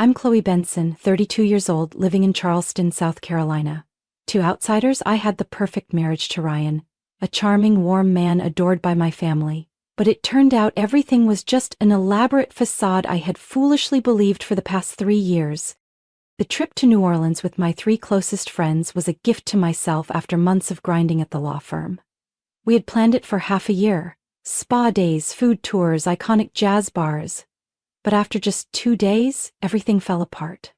I'm Chloe Benson, 32 years old, living in Charleston, South Carolina. To outsiders, I had the perfect marriage to Ryan, a charming, warm man adored by my family. But it turned out everything was just an elaborate facade I had foolishly believed for the past 3 years. The trip to New Orleans with my 3 closest friends was a gift to myself after months of grinding at the law firm. We had planned it for half a year. Spa days, food tours, iconic jazz bars. But after just 2 days, everything fell apart.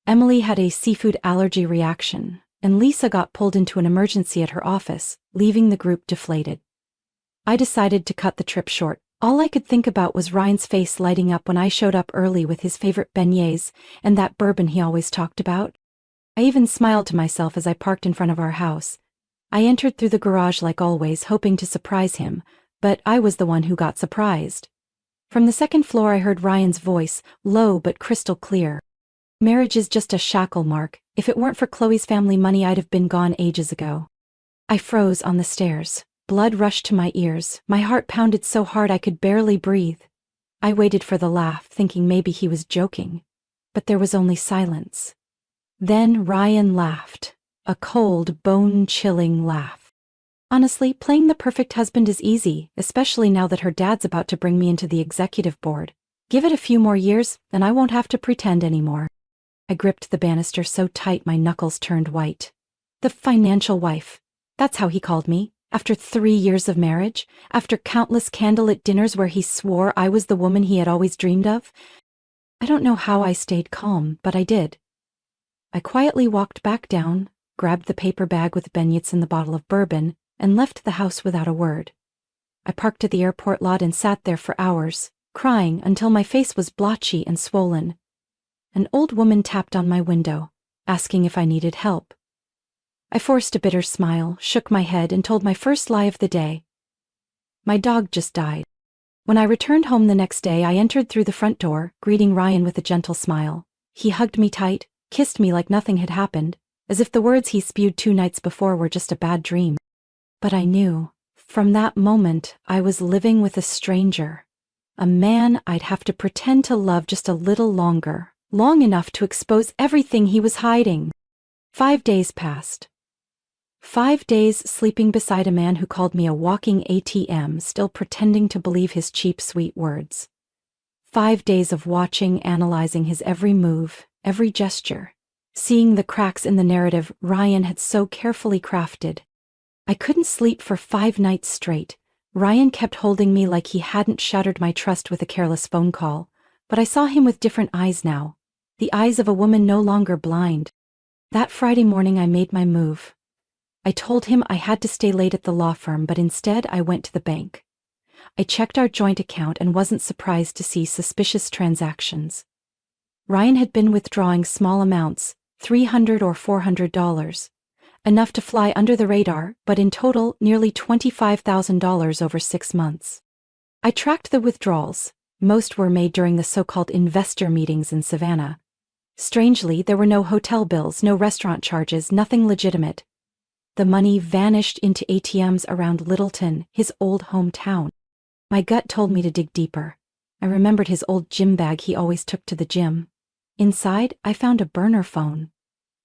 Emily had a seafood allergy reaction, and Lisa got pulled into an emergency at her office, leaving the group deflated. I decided to cut the trip short. All I could think about was Ryan's face lighting up when I showed up early with his favorite beignets and that bourbon he always talked about. I even smiled to myself as I parked in front of our house. I entered through the garage like always, hoping to surprise him, but I was the one who got surprised. From the second floor I heard Ryan's voice, low but crystal clear. "Marriage is just a shackle, Mark. If it weren't for Chloe's family money, I'd have been gone ages ago." I froze on the stairs. Blood rushed to my ears. My heart pounded so hard I could barely breathe. I waited for the laugh, thinking maybe he was joking. But there was only silence. Then Ryan laughed. A cold, bone-chilling laugh. Honestly, playing the perfect husband is easy, especially now that her dad's about to bring me into the executive board. Give it a few more years, and I won't have to pretend anymore. I gripped the banister so tight my knuckles turned white. The financial wife. That's how he called me. After 3 years of marriage, after countless candlelit dinners where he swore I was the woman he had always dreamed of. I don't know how I stayed calm, but I did. I quietly walked back down, grabbed the paper bag with beignets and the bottle of bourbon, and left the house without a word. I parked at the airport lot and sat there for hours, crying until my face was blotchy and swollen. An old woman tapped on my window, asking if I needed help. I forced a bitter smile, shook my head, and told my first lie of the day. My dog just died. When I returned home the next day, I entered through the front door, greeting Ryan with a gentle smile. He hugged me tight, kissed me like nothing had happened, as if the words he spewed 2 nights before were just a bad dream. But I knew, from that moment, I was living with a stranger. A man I'd have to pretend to love just a little longer, long enough to expose everything he was hiding. 5 days passed. 5 days sleeping beside a man who called me a walking ATM, still pretending to believe his cheap, sweet words. 5 days of watching, analyzing his every move, every gesture, seeing the cracks in the narrative Ryan had so carefully crafted. I couldn't sleep for 5 nights straight. Ryan kept holding me like he hadn't shattered my trust with a careless phone call, but I saw him with different eyes now, the eyes of a woman no longer blind. That Friday morning I made my move. I told him I had to stay late at the law firm, but instead I went to the bank. I checked our joint account and wasn't surprised to see suspicious transactions. Ryan had been withdrawing small amounts, $300 or $400, enough to fly under the radar, but in total nearly $25,000 over 6 months. I tracked the withdrawals. Most were made during the so-called investor meetings in Savannah. Strangely, there were no hotel bills, no restaurant charges, nothing legitimate. The money vanished into ATMs around Littleton, his old hometown. My gut told me to dig deeper. I remembered his old gym bag he always took to the gym. Inside, I found a burner phone.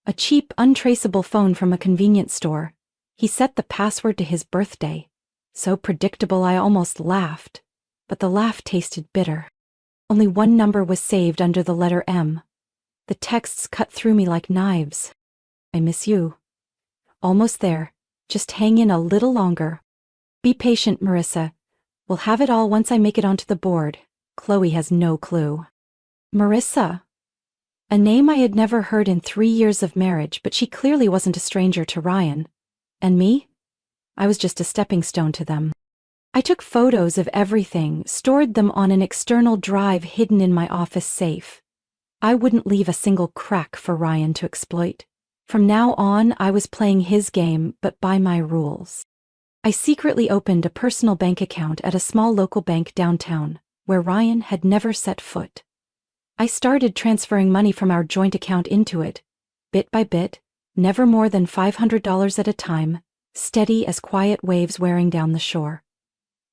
A cheap, untraceable phone from a convenience store. He set the password to his birthday. So predictable I almost laughed. But the laugh tasted bitter. Only one number was saved under the letter M. The texts cut through me like knives. "I miss you. Almost there. Just hang in a little longer. Be patient, Marissa. We'll have it all once I make it onto the board. Chloe has no clue." Marissa. A name I had never heard in 3 years of marriage, but she clearly wasn't a stranger to Ryan. And me? I was just a stepping stone to them. I took photos of everything, stored them on an external drive hidden in my office safe. I wouldn't leave a single crack for Ryan to exploit. From now on, I was playing his game, but by my rules. I secretly opened a personal bank account at a small local bank downtown, where Ryan had never set foot. I started transferring money from our joint account into it, bit by bit, never more than $500 at a time, steady as quiet waves wearing down the shore.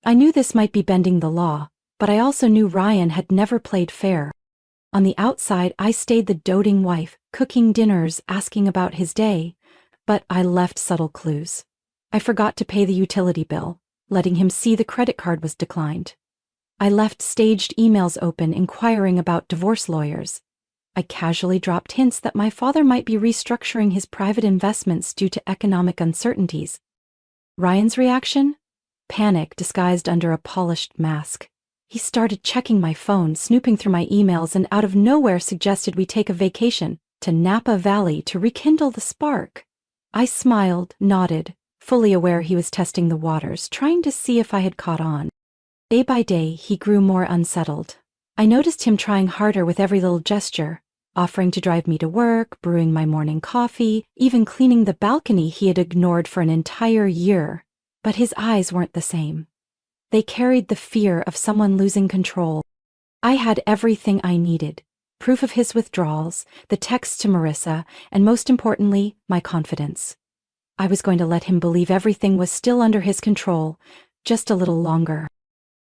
I knew this might be bending the law, but I also knew Ryan had never played fair. On the outside, I stayed the doting wife, cooking dinners, asking about his day, but I left subtle clues. I forgot to pay the utility bill, letting him see the credit card was declined. I left staged emails open inquiring about divorce lawyers. I casually dropped hints that my father might be restructuring his private investments due to economic uncertainties. Ryan's reaction? Panic disguised under a polished mask. He started checking my phone, snooping through my emails, and out of nowhere suggested we take a vacation to Napa Valley to rekindle the spark. I smiled, nodded, fully aware he was testing the waters, trying to see if I had caught on. Day by day, he grew more unsettled. I noticed him trying harder with every little gesture, offering to drive me to work, brewing my morning coffee, even cleaning the balcony he had ignored for an entire year. But his eyes weren't the same. They carried the fear of someone losing control. I had everything I needed: proof of his withdrawals, the texts to Marissa, and most importantly, my confidence. I was going to let him believe everything was still under his control, just a little longer.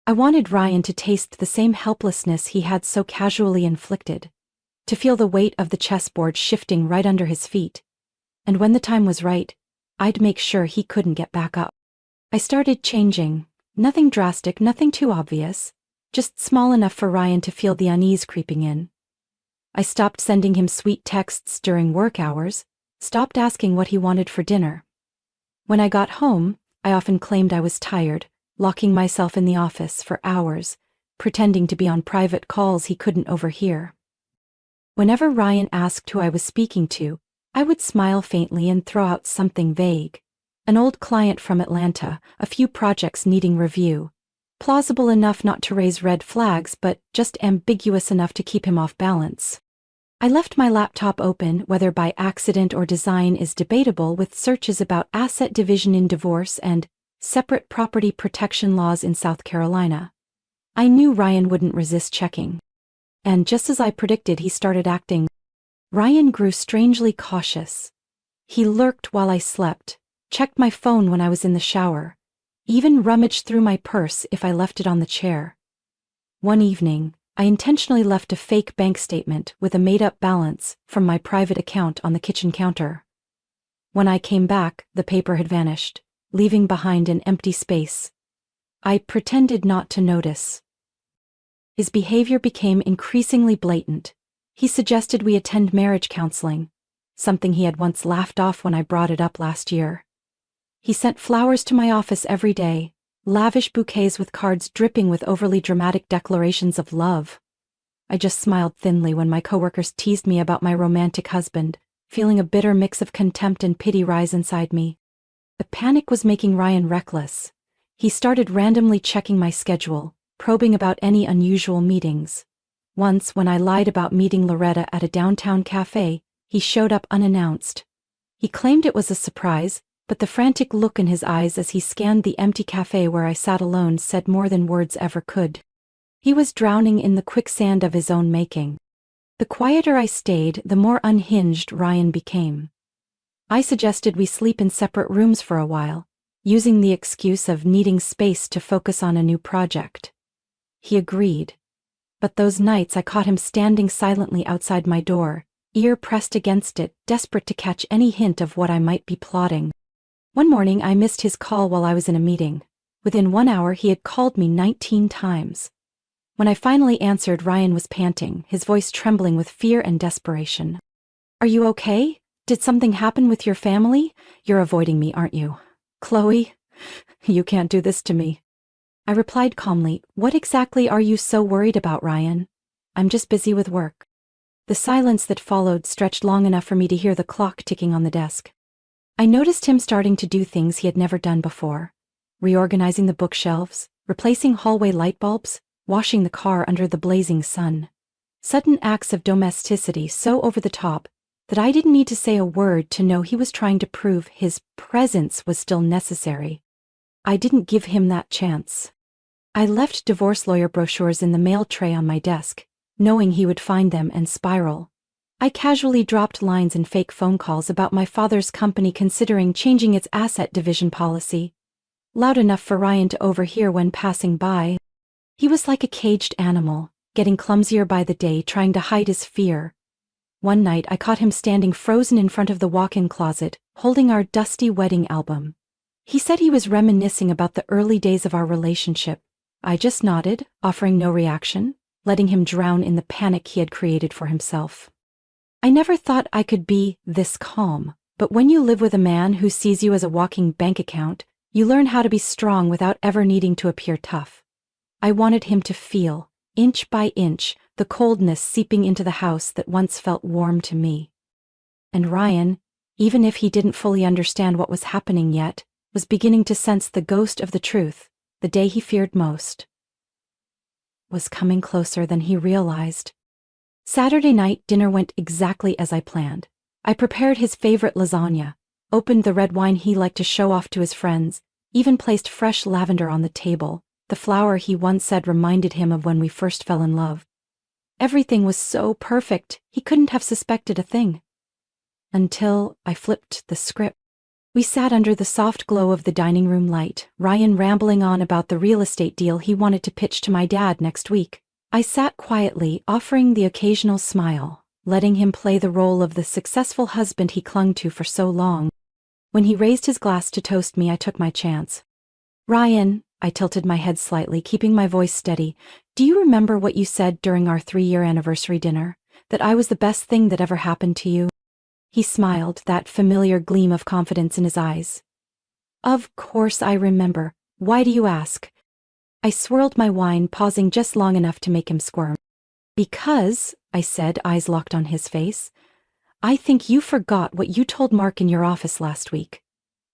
I wanted Ryan to taste the same helplessness he had so casually inflicted, to feel the weight of the chessboard shifting right under his feet. And when the time was right, I'd make sure he couldn't get back up. I started changing. Nothing drastic, nothing too obvious, just small enough for Ryan to feel the unease creeping in. I stopped sending him sweet texts during work hours, stopped asking what he wanted for dinner. When I got home, I often claimed I was tired, locking myself in the office for hours, pretending to be on private calls he couldn't overhear. Whenever Ryan asked who I was speaking to, I would smile faintly and throw out something vague. An old client from Atlanta, a few projects needing review. Plausible enough not to raise red flags, but just ambiguous enough to keep him off balance. I left my laptop open, whether by accident or design is debatable, with searches about asset division in divorce and separate property protection laws in South Carolina. I knew Ryan wouldn't resist checking. And just as I predicted, he started acting. Ryan grew strangely cautious. He lurked while I slept, checked my phone when I was in the shower, even rummaged through my purse if I left it on the chair. One evening, I intentionally left a fake bank statement with a made-up balance from my private account on the kitchen counter. When I came back, the paper had vanished, leaving behind an empty space. I pretended not to notice. His behavior became increasingly blatant. He suggested we attend marriage counseling, something he had once laughed off when I brought it up last year. He sent flowers to my office every day, lavish bouquets with cards dripping with overly dramatic declarations of love. I just smiled thinly when my coworkers teased me about my romantic husband, feeling a bitter mix of contempt and pity rise inside me. The panic was making Ryan reckless. He started randomly checking my schedule, probing about any unusual meetings. Once, when I lied about meeting Loretta at a downtown cafe, he showed up unannounced. He claimed it was a surprise, but the frantic look in his eyes as he scanned the empty cafe where I sat alone said more than words ever could. He was drowning in the quicksand of his own making. The quieter I stayed, the more unhinged Ryan became. I suggested we sleep in separate rooms for a while, using the excuse of needing space to focus on a new project. He agreed. But those nights I caught him standing silently outside my door, ear pressed against it, desperate to catch any hint of what I might be plotting. One morning I missed his call while I was in a meeting. Within 1 hour he had called me 19 times. When I finally answered, Ryan was panting, his voice trembling with fear and desperation. "Are you okay? Did something happen with your family? You're avoiding me, aren't you? Chloe, you can't do this to me." I replied calmly, "What exactly are you so worried about, Ryan? I'm just busy with work." The silence that followed stretched long enough for me to hear the clock ticking on the desk. I noticed him starting to do things he had never done before. Reorganizing the bookshelves, replacing hallway light bulbs, washing the car under the blazing sun. Sudden acts of domesticity so over the top that I didn't need to say a word to know he was trying to prove his presence was still necessary. I didn't give him that chance. I left divorce lawyer brochures in the mail tray on my desk, knowing he would find them and spiral. I casually dropped lines and fake phone calls about my father's company considering changing its asset division policy, loud enough for Ryan to overhear when passing by. He was like a caged animal, getting clumsier by the day, trying to hide his fear. One night I caught him standing frozen in front of the walk-in closet, holding our dusty wedding album. He said he was reminiscing about the early days of our relationship. I just nodded, offering no reaction, letting him drown in the panic he had created for himself. I never thought I could be this calm, but when you live with a man who sees you as a walking bank account, you learn how to be strong without ever needing to appear tough. I wanted him to feel, inch by inch, the coldness seeping into the house that once felt warm to me. And Ryan, even if he didn't fully understand what was happening yet, was beginning to sense the ghost of the truth, the day he feared most was coming closer than he realized. Saturday night dinner went exactly as I planned. I prepared his favorite lasagna, opened the red wine he liked to show off to his friends, even placed fresh lavender on the table, the flower he once said reminded him of when we first fell in love. Everything was so perfect, he couldn't have suspected a thing. Until I flipped the script. We sat under the soft glow of the dining room light, Ryan rambling on about the real estate deal he wanted to pitch to my dad next week. I sat quietly, offering the occasional smile, letting him play the role of the successful husband he clung to for so long. When he raised his glass to toast me, I took my chance. Ryan, I tilted my head slightly, keeping my voice steady, do you remember what you said during our 3-year anniversary dinner? That I was the best thing that ever happened to you? He smiled, that familiar gleam of confidence in his eyes. Of course I remember. Why do you ask? I swirled my wine, pausing just long enough to make him squirm. Because, I said, eyes locked on his face, I think you forgot what you told Mark in your office last week.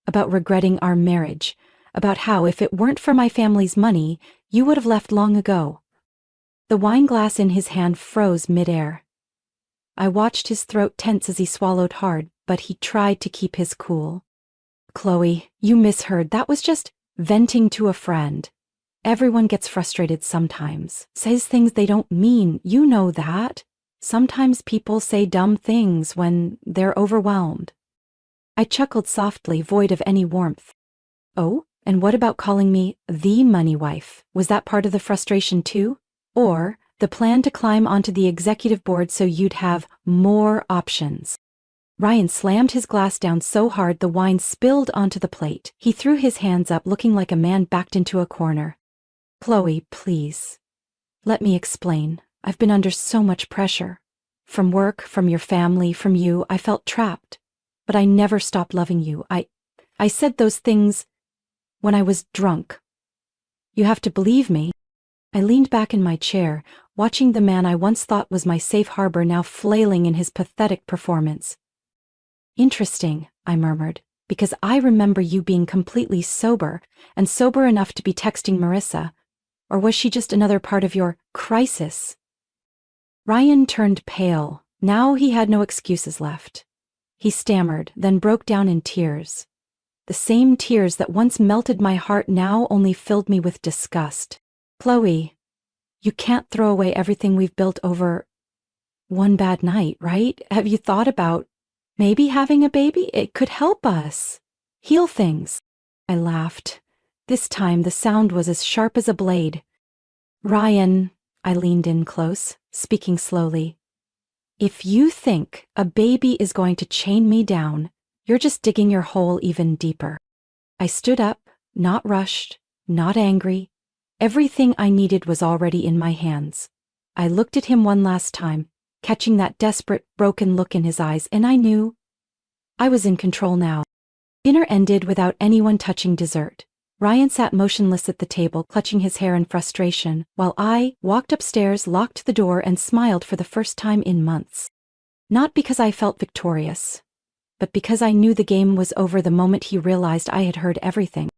About regretting our marriage. About how, if it weren't for my family's money, you would have left long ago. The wine glass in his hand froze mid-air. I watched his throat tense as he swallowed hard, but he tried to keep his cool. Chloe, you misheard. That was just venting to a friend. Everyone gets frustrated sometimes, says things they don't mean. You know that. Sometimes people say dumb things when they're overwhelmed. I chuckled softly, void of any warmth. Oh, and what about calling me the money wife? Was that part of the frustration too? Or the plan to climb onto the executive board so you'd have more options? Ryan slammed his glass down so hard the wine spilled onto the plate. He threw his hands up, looking like a man backed into a corner. Chloe, please. Let me explain. I've been under so much pressure. From work, from your family, from you. I felt trapped. But I never stopped loving you. I said those things when I was drunk. You have to believe me. I leaned back in my chair, watching the man I once thought was my safe harbor now flailing in his pathetic performance. Interesting, I murmured, because I remember you being completely sober, and sober enough to be texting Marissa. Or was she just another part of your crisis? Ryan turned pale. Now he had no excuses left. He stammered, then broke down in tears. The same tears that once melted my heart now only filled me with disgust. Chloe, you can't throw away everything we've built over one bad night, right? Have you thought about maybe having a baby? It could help us heal things. I laughed. This time the sound was as sharp as a blade. Ryan, I leaned in close, speaking slowly. If you think a baby is going to chain me down, you're just digging your hole even deeper. I stood up, not rushed, not angry. Everything I needed was already in my hands. I looked at him one last time, catching that desperate, broken look in his eyes, and I knew I was in control now. Dinner ended without anyone touching dessert. Ryan sat motionless at the table, clutching his hair in frustration, while I walked upstairs, locked the door, and smiled for the first time in months. Not because I felt victorious, but because I knew the game was over the moment he realized I had heard everything.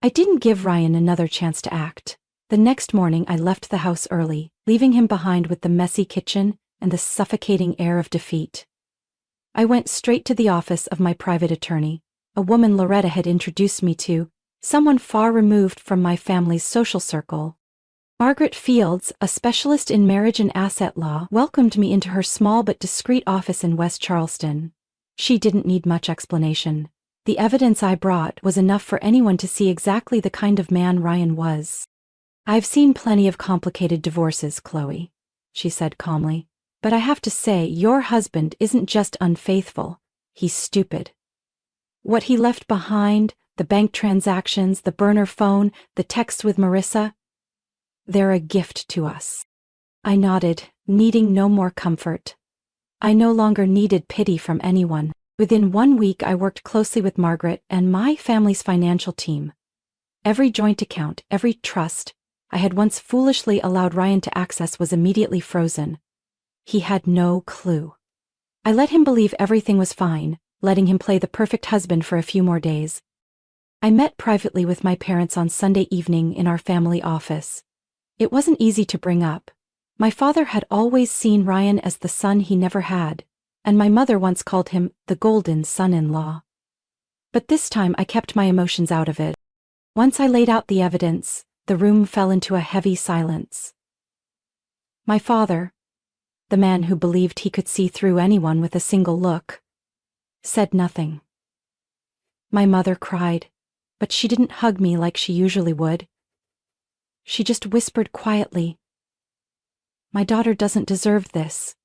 I didn't give Ryan another chance to act. The next morning I left the house early, leaving him behind with the messy kitchen and the suffocating air of defeat. I went straight to the office of my private attorney, a woman Loretta had introduced me to, someone far removed from my family's social circle. Margaret Fields, a specialist in marriage and asset law, welcomed me into her small but discreet office in West Charleston. She didn't need much explanation. The evidence I brought was enough for anyone to see exactly the kind of man Ryan was. I've seen plenty of complicated divorces, Chloe. she said calmly. But I have to say, your husband isn't just unfaithful, he's stupid. What he left behind, the bank transactions, the burner phone, the texts with Marissa, they're a gift to us. I nodded, needing no more comfort. I no longer needed pity from anyone. Within 1 week, I worked closely with Margaret and my family's financial team. Every joint account, every trust I had once foolishly allowed Ryan to access was immediately frozen. He had no clue. I let him believe everything was fine, letting him play the perfect husband for a few more days. I met privately with my parents on Sunday evening in our family office. It wasn't easy to bring up. My father had always seen Ryan as the son he never had, and my mother once called him the golden son-in-law. But this time I kept my emotions out of it. Once I laid out the evidence, the room fell into a heavy silence. My father, the man who believed he could see through anyone with a single look, said nothing. My mother cried, but she didn't hug me like she usually would. She just whispered quietly, "My daughter doesn't deserve this."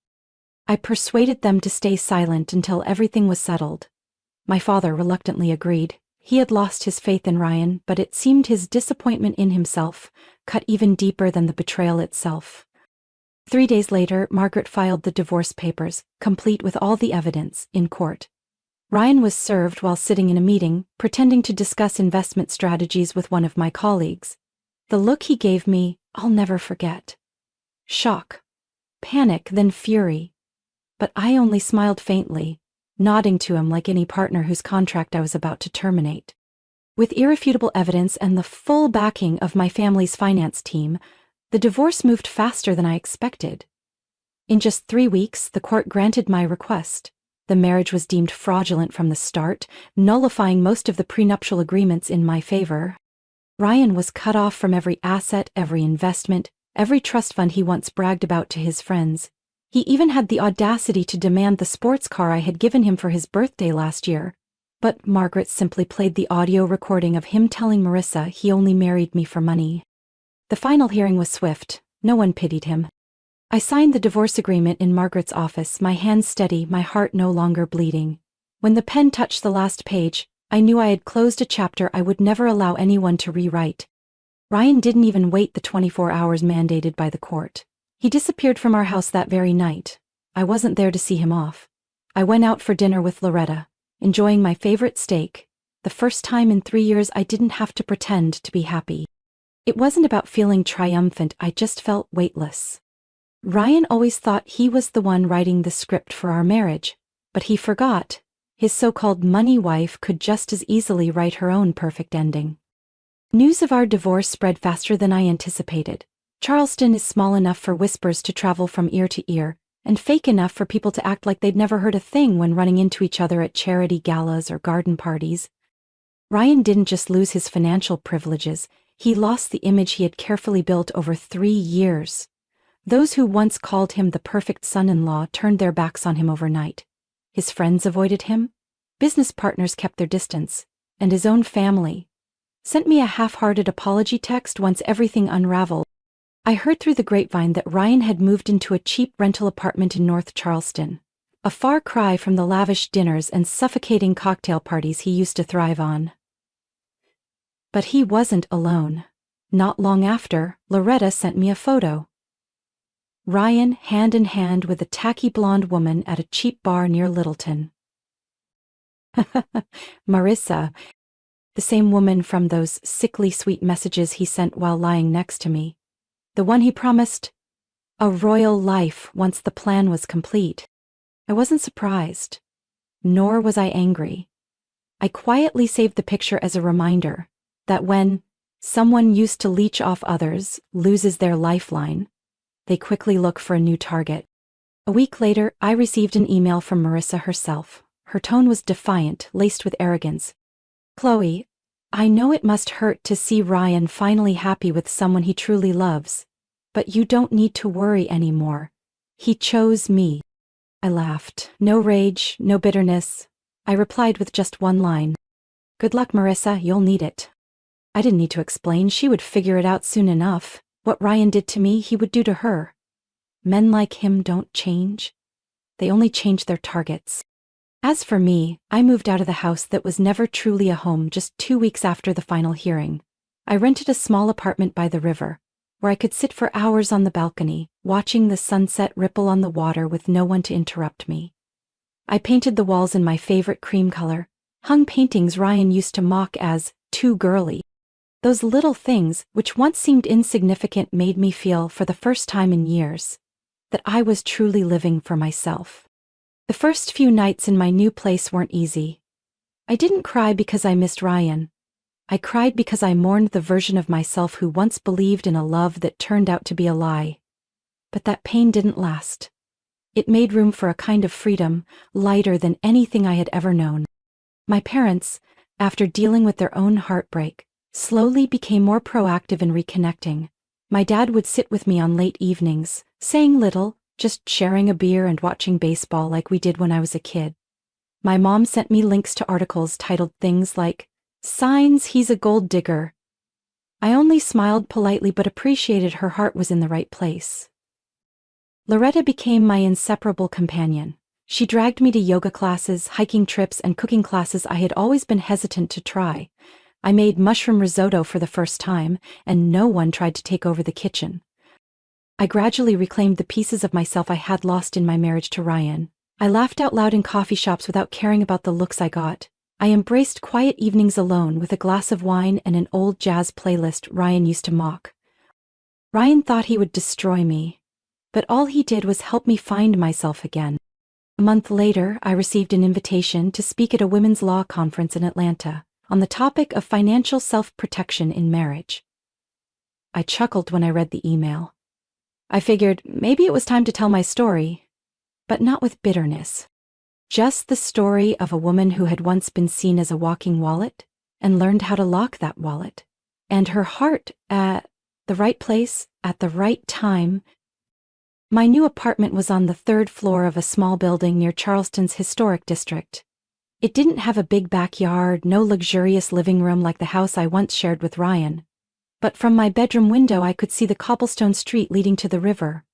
I persuaded them to stay silent until everything was settled. My father reluctantly agreed. He had lost his faith in Ryan, but it seemed his disappointment in himself cut even deeper than the betrayal itself. 3 days later, Margaret filed the divorce papers, complete with all the evidence, in court. Ryan was served while sitting in a meeting, pretending to discuss investment strategies with one of my colleagues. The look he gave me, I'll never forget. Shock, panic, then fury. But I only smiled faintly, nodding to him like any partner whose contract I was about to terminate. With irrefutable evidence and the full backing of my family's finance team, the divorce moved faster than I expected. In just 3 weeks, the court granted my request. The marriage was deemed fraudulent from the start, nullifying most of the prenuptial agreements in my favor. Ryan was cut off from every asset, every investment, every trust fund he once bragged about to his friends. He even had the audacity to demand the sports car I had given him for his birthday last year. But Margaret simply played the audio recording of him telling Marissa he only married me for money. The final hearing was swift. No one pitied him. I signed the divorce agreement in Margaret's office, my hands steady, my heart no longer bleeding. When the pen touched the last page, I knew I had closed a chapter I would never allow anyone to rewrite. Ryan didn't even wait the 24 hours mandated by the court. He disappeared from our house that very night. I wasn't there to see him off. I went out for dinner with Loretta, enjoying my favorite steak. The first time in 3 years I didn't have to pretend to be happy. It wasn't about feeling triumphant, I just felt weightless. Ryan always thought he was the one writing the script for our marriage, but he forgot. His so-called money wife could just as easily write her own perfect ending. News of our divorce spread faster than I anticipated. Charleston is small enough for whispers to travel from ear to ear, and fake enough for people to act like they'd never heard a thing when running into each other at charity galas or garden parties. Ryan didn't just lose his financial privileges, he lost the image he had carefully built over 3 years. Those who once called him the perfect son-in-law turned their backs on him overnight. His friends avoided him, business partners kept their distance, and his own family sent me a half-hearted apology text once everything unraveled. I heard through the grapevine that Ryan had moved into a cheap rental apartment in North Charleston, a far cry from the lavish dinners and suffocating cocktail parties he used to thrive on. But he wasn't alone. Not long after, Loretta sent me a photo. Ryan hand in hand with a tacky blonde woman at a cheap bar near Littleton. Marissa, the same woman from those sickly sweet messages he sent while lying next to me. The one he promised a royal life once the plan was complete. I wasn't surprised, nor was I angry. I quietly saved the picture as a reminder that when someone used to leech off others loses their lifeline, they quickly look for a new target. A week later, I received an email from Marissa herself. Her tone was defiant, laced with arrogance. "Chloe, I know it must hurt to see Ryan finally happy with someone he truly loves, but you don't need to worry anymore. He chose me." I laughed. No rage, no bitterness. I replied with just one line. "Good luck, Marissa, you'll need it." I didn't need to explain, she would figure it out soon enough. What Ryan did to me, he would do to her. Men like him don't change. They only change their targets. As for me, I moved out of the house that was never truly a home just 2 weeks after the final hearing. I rented a small apartment by the river, where I could sit for hours on the balcony, watching the sunset ripple on the water with no one to interrupt me. I painted the walls in my favorite cream color, hung paintings Ryan used to mock as too girly. Those little things, which once seemed insignificant, made me feel, for the first time in years, that I was truly living for myself. The first few nights in my new place weren't easy. I didn't cry because I missed Ryan. I cried because I mourned the version of myself who once believed in a love that turned out to be a lie. But that pain didn't last. It made room for a kind of freedom, lighter than anything I had ever known. My parents, after dealing with their own heartbreak, slowly became more proactive in reconnecting. My dad would sit with me on late evenings, saying little, just sharing a beer and watching baseball like we did when I was a kid. My mom sent me links to articles titled things like, "Signs He's a Gold Digger." I only smiled politely but appreciated her heart was in the right place. Loretta became my inseparable companion. She dragged me to yoga classes, hiking trips, and cooking classes I had always been hesitant to try. I made mushroom risotto for the first time, and no one tried to take over the kitchen. I gradually reclaimed the pieces of myself I had lost in my marriage to Ryan. I laughed out loud in coffee shops without caring about the looks I got. I embraced quiet evenings alone with a glass of wine and an old jazz playlist Ryan used to mock. Ryan thought he would destroy me, but all he did was help me find myself again. A month later, I received an invitation to speak at a women's law conference in Atlanta on the topic of financial self-protection in marriage. I chuckled when I read the email. I figured maybe it was time to tell my story, but not with bitterness. Just the story of a woman who had once been seen as a walking wallet and learned how to lock that wallet, and her heart at the right place at the right time. My new apartment was on the 3rd floor of a small building near Charleston's historic district. It didn't have a big backyard, no luxurious living room like the house I once shared with Ryan. But from my bedroom window I could see the cobblestone street leading to the river.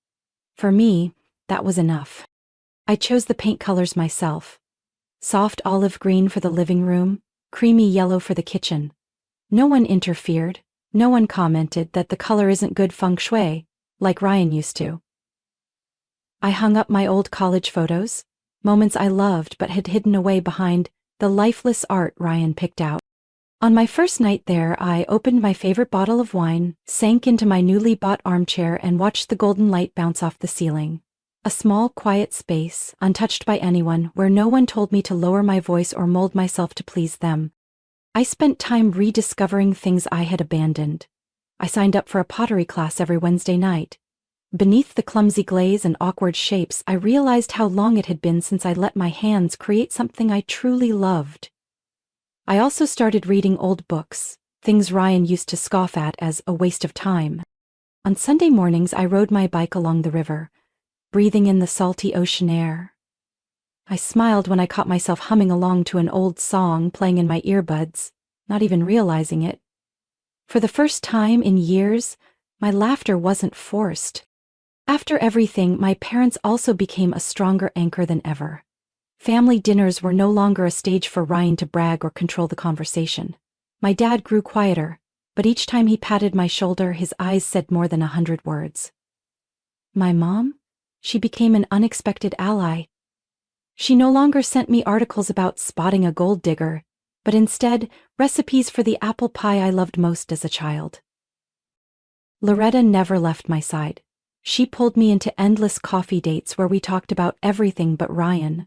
For me, that was enough. I chose the paint colors myself. Soft olive green for the living room, creamy yellow for the kitchen. No one interfered, no one commented that the color isn't good feng shui, like Ryan used to. I hung up my old college photos, moments I loved but had hidden away behind the lifeless art Ryan picked out. On my first night there, I opened my favorite bottle of wine, sank into my newly bought armchair and watched the golden light bounce off the ceiling. A small, quiet space, untouched by anyone, where no one told me to lower my voice or mold myself to please them. I spent time rediscovering things I had abandoned. I signed up for a pottery class every Wednesday night. Beneath the clumsy glaze and awkward shapes, I realized how long it had been since I let my hands create something I truly loved. I also started reading old books, things Ryan used to scoff at as a waste of time. On Sunday mornings, I rode my bike along the river, breathing in the salty ocean air. I smiled when I caught myself humming along to an old song playing in my earbuds, not even realizing it. For the first time in years, my laughter wasn't forced. After everything, my parents also became a stronger anchor than ever. Family dinners were no longer a stage for Ryan to brag or control the conversation. My dad grew quieter, but each time he patted my shoulder, his eyes said more than 100 words. My mom? She became an unexpected ally. She no longer sent me articles about spotting a gold digger, but instead recipes for the apple pie I loved most as a child. Loretta never left my side. She pulled me into endless coffee dates where we talked about everything but Ryan.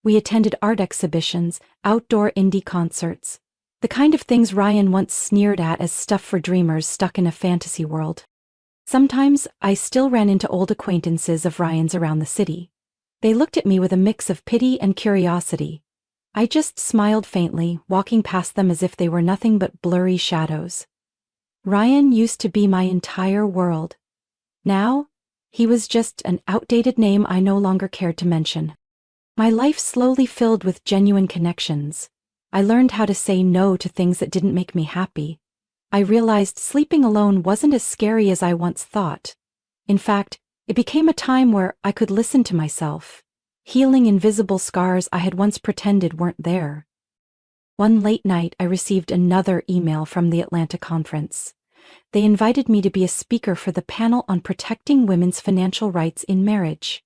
We attended art exhibitions, outdoor indie concerts, the kind of things Ryan once sneered at as stuff for dreamers stuck in a fantasy world. Sometimes I still ran into old acquaintances of Ryan's around the city. They looked at me with a mix of pity and curiosity. I just smiled faintly, walking past them as if they were nothing but blurry shadows. Ryan used to be my entire world. Now, he was just an outdated name I no longer cared to mention. My life slowly filled with genuine connections. I learned how to say no to things that didn't make me happy. I realized sleeping alone wasn't as scary as I once thought. In fact, It became a time where I could listen to myself, healing invisible scars I had once pretended weren't there. One late night, I received another email from the Atlanta conference. They invited me to be a speaker for the panel on protecting women's financial rights in marriage.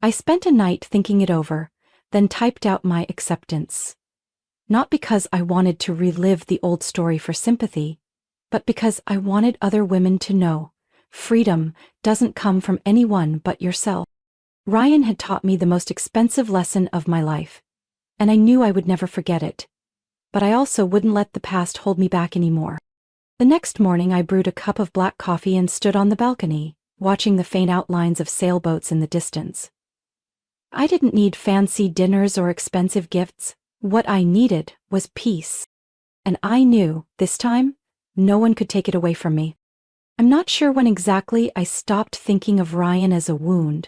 I spent a night thinking it over, then typed out my acceptance. Not because I wanted to relive the old story for sympathy, but because I wanted other women to know freedom doesn't come from anyone but yourself. Ryan had taught me the most expensive lesson of my life, and I knew I would never forget it. But I also wouldn't let the past hold me back anymore. The next morning, I brewed a cup of black coffee and stood on the balcony, watching the faint outlines of sailboats in the distance. I didn't need fancy dinners or expensive gifts. What I needed was peace. And I knew, this time, no one could take it away from me. I'm not sure when exactly I stopped thinking of Ryan as a wound.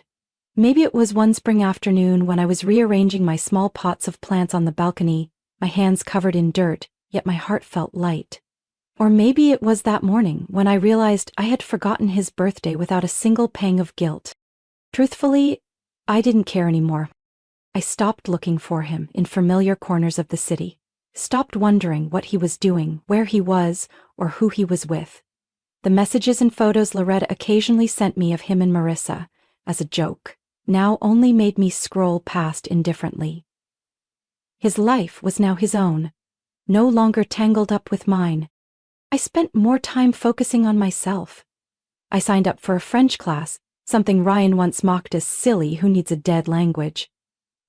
Maybe it was one spring afternoon when I was rearranging my small pots of plants on the balcony, my hands covered in dirt, yet my heart felt light. Or maybe it was that morning when I realized I had forgotten his birthday without a single pang of guilt. Truthfully, I didn't care anymore. I stopped looking for him in familiar corners of the city, stopped wondering what he was doing, where he was, or who he was with. The messages and photos Loretta occasionally sent me of him and Marissa, as a joke, now only made me scroll past indifferently. His life was now his own, no longer tangled up with mine. I spent more time focusing on myself. I signed up for a French class, something Ryan once mocked as silly, who needs a dead language.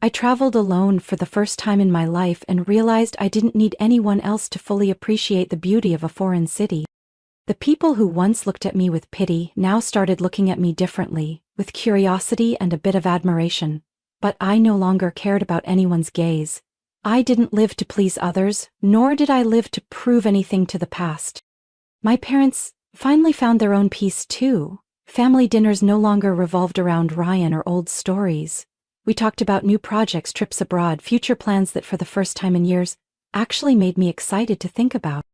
I traveled alone for the first time in my life and realized I didn't need anyone else to fully appreciate the beauty of a foreign city. The people who once looked at me with pity now started looking at me differently, with curiosity and a bit of admiration. But I no longer cared about anyone's gaze. I didn't live to please others, nor did I live to prove anything to the past. My parents finally found their own peace too. Family dinners no longer revolved around Ryan or old stories. We talked about new projects, trips abroad, future plans that for the first time in years actually made me excited to think about.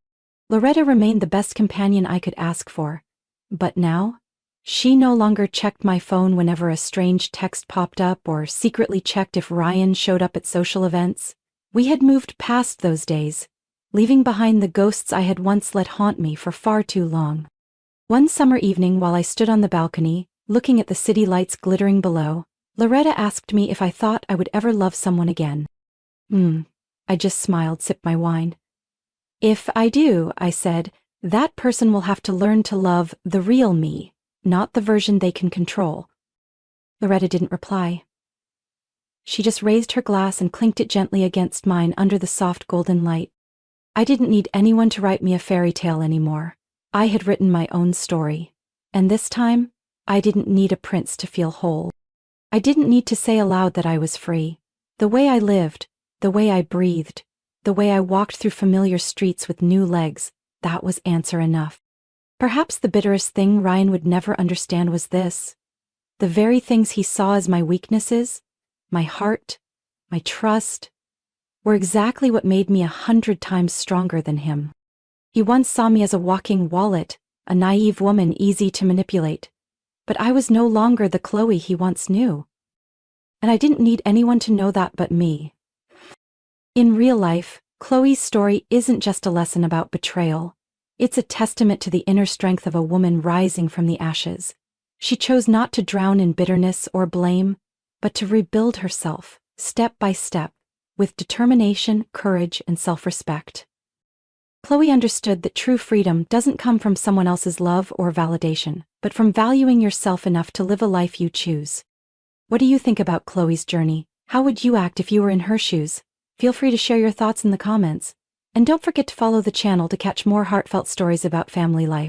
Loretta remained the best companion I could ask for. But now, she no longer checked my phone whenever a strange text popped up or secretly checked if Ryan showed up at social events. We had moved past those days, leaving behind the ghosts I had once let haunt me for far too long. One summer evening, while I stood on the balcony, looking at the city lights glittering below, Loretta asked me if I thought I would ever love someone again. I just smiled, sipped my wine. If I do, I said, that person will have to learn to love the real me, not the version they can control. Loretta didn't reply. She just raised her glass and clinked it gently against mine under the soft golden light. I didn't need anyone to write me a fairy tale anymore. I had written my own story. And this time, I didn't need a prince to feel whole. I didn't need to say aloud that I was free. The way I lived, the way I breathed, the way I walked through familiar streets with new legs, that was answer enough. Perhaps the bitterest thing Ryan would never understand was this. The very things he saw as my weaknesses, my heart, my trust, were exactly what made me 100 times stronger than him. He once saw me as a walking wallet, a naive woman easy to manipulate. But I was no longer the Chloe he once knew. And I didn't need anyone to know that but me. In real life, Chloe's story isn't just a lesson about betrayal. It's a testament to the inner strength of a woman rising from the ashes. She chose not to drown in bitterness or blame, but to rebuild herself, step by step, with determination, courage, and self-respect. Chloe understood that true freedom doesn't come from someone else's love or validation, but from valuing yourself enough to live a life you choose. What do you think about Chloe's journey? How would you act if you were in her shoes? Feel free to share your thoughts in the comments. And don't forget to follow the channel to catch more heartfelt stories about family life.